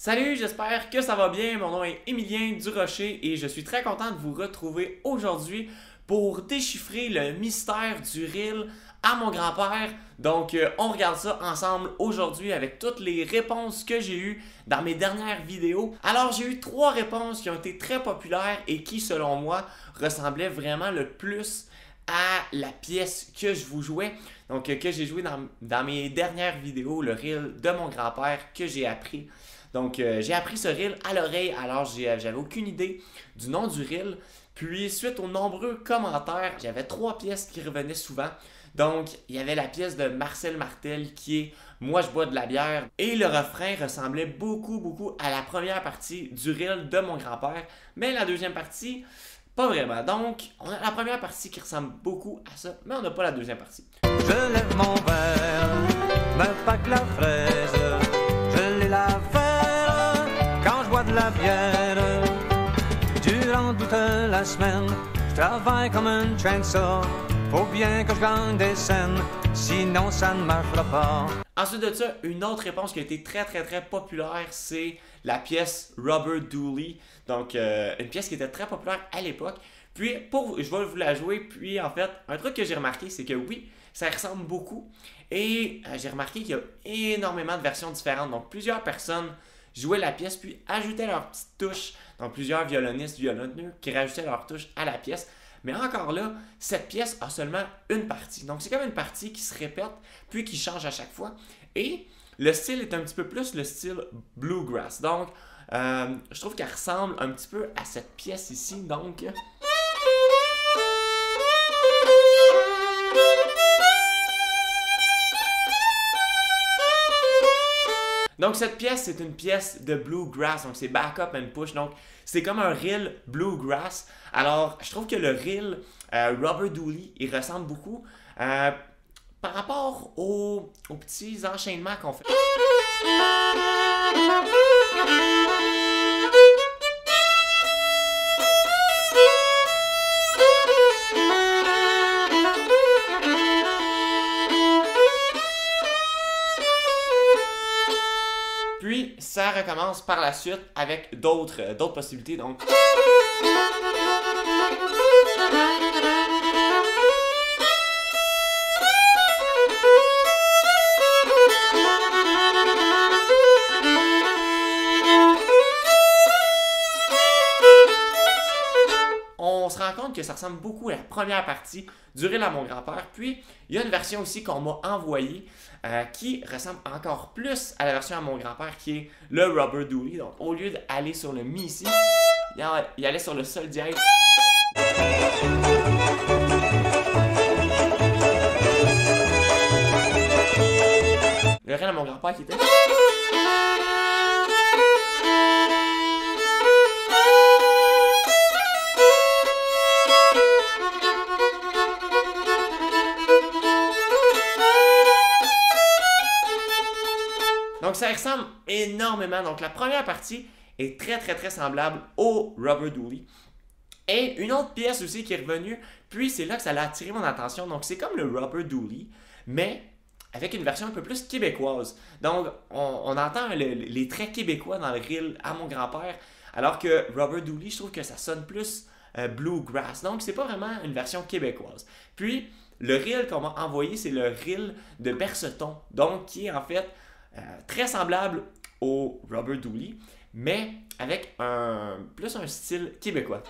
Salut, j'espère que ça va bien. Mon nom est Émilien Durocher et je suis très content de vous retrouver aujourd'hui pour déchiffrer le mystère du reel à mon grand-père. Donc, on regarde ça ensemble aujourd'hui avec toutes les réponses que j'ai eues dans mes dernières vidéos. Alors, j'ai eu 3 réponses qui ont été très populaires et qui, selon moi, ressemblaient vraiment le plus à la pièce que je vous jouais. Donc, que j'ai joué dans mes dernières vidéos, le reel de mon grand-père que j'ai appris. Donc, j'ai appris ce reel à l'oreille, alors j'avais aucune idée du nom du reel. Puis, suite aux nombreux commentaires, j'avais 3 pièces qui revenaient souvent. Donc, il y avait la pièce de Marcel Martel qui est « Moi, je bois de la bière ». Et le refrain ressemblait beaucoup à la première partie du reel de mon grand-père. Mais la deuxième partie, pas vraiment. Donc, on a la première partie qui ressemble beaucoup à ça, mais on n'a pas la deuxième partie. Je lève mon verre, mais pas que la fraise. Je l'ai la faire quand je bois de la bière. Durant toute la semaine, je travaille comme un train-ça. Faut bien que je gagne des scènes, sinon ça ne marchera pas. Ensuite de ça, une autre réponse qui a été très populaire, c'est la pièce Robert Dooley. Donc, une pièce qui était très populaire à l'époque. Puis, je vais vous la jouer. Puis, en fait, un truc que j'ai remarqué, c'est que oui, ça ressemble beaucoup. Et j'ai remarqué qu'il y a énormément de versions différentes. Donc, plusieurs personnes jouaient la pièce, puis ajoutaient leurs petites touches. Donc, plusieurs violonistes, violonneux qui rajoutaient leurs touches à la pièce. Mais encore là, cette pièce a seulement une partie. Donc, c'est comme une partie qui se répète, puis qui change à chaque fois. Et le style est un petit peu plus le style bluegrass. Donc, je trouve qu'elle ressemble un petit peu à cette pièce ici. Donc, cette pièce, c'est une pièce de bluegrass. Donc, c'est backup and push. Donc, c'est comme un reel bluegrass. Alors, je trouve que le reel Robert Dooley, il ressemble beaucoup par rapport aux petits enchaînements qu'on fait. Puis, ça recommence par la suite avec d'autres possibilités. Donc, on se rend compte que ça ressemble beaucoup à la première partie du reel à mon grand-père. Puis, il y a une version aussi qu'on m'a envoyée qui ressemble encore plus à la version à mon grand-père qui est le Robert Dooley. Donc, au lieu d'aller sur le Mi ici, il allait sur le Sol dièse. Le reel à mon grand-père qui était... Donc, ça ressemble énormément. Donc, la première partie est très semblable au Robert Dooley. Et une autre pièce aussi qui est revenue, puis c'est là que ça a attiré mon attention. Donc, c'est comme le Robert Dooley, mais avec une version un peu plus québécoise. Donc, on entend les traits québécois dans le reel à mon grand-père, alors que Robert Dooley, je trouve que ça sonne plus bluegrass. Donc, c'est pas vraiment une version québécoise. Puis, le reel qu'on m'a envoyé, c'est le reel de Berceton, donc qui est en fait très semblable au Robert Dooley, mais avec plus un style québécois.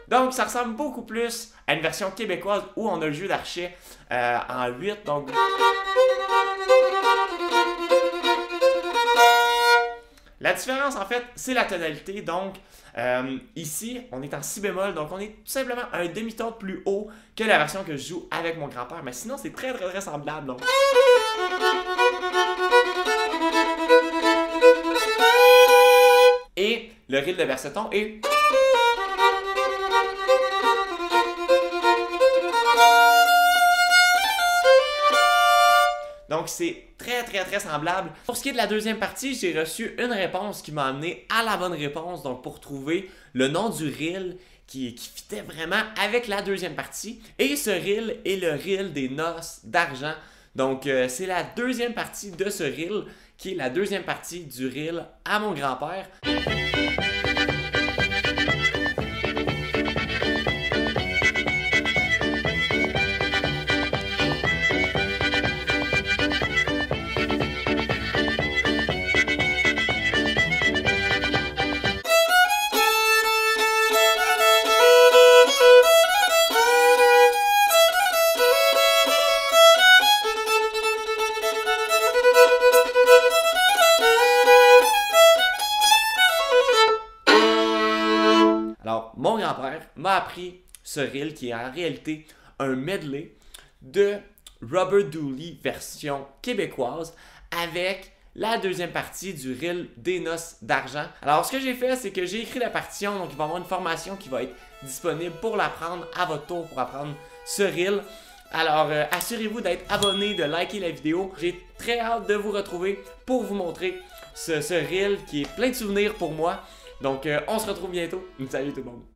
Donc, ça ressemble beaucoup plus à une version québécoise où on a le jeu d'archet en 8. Donc, la différence, en fait, c'est la tonalité. Donc, ici, on est en si bémol. Donc, on est tout simplement un demi-ton plus haut que la version que je joue avec mon grand-père. Mais sinon, c'est très semblable. Donc. le reel de Berceton et... Donc, c'est très semblable. Pour ce qui est de la deuxième partie, j'ai reçu une réponse qui m'a amené à la bonne réponse. Donc, pour trouver le nom du reel qui fitait vraiment avec la deuxième partie. Et ce reel est le reel des noces d'argent. Donc, c'est la deuxième partie de ce reel qui est la deuxième partie du reel à mon grand-père. Alors, mon grand-père m'a appris ce reel qui est en réalité un medley de Robert Dooley version québécoise avec la deuxième partie du reel des noces d'argent. Alors, ce que j'ai fait, c'est que j'ai écrit la partition, donc il va y avoir une formation qui va être disponible pour l'apprendre à votre tour, pour apprendre ce reel. Alors, assurez-vous d'être abonné, de liker la vidéo. J'ai très hâte de vous retrouver pour vous montrer ce reel qui est plein de souvenirs pour moi. Donc, on se retrouve bientôt. Salut tout le monde!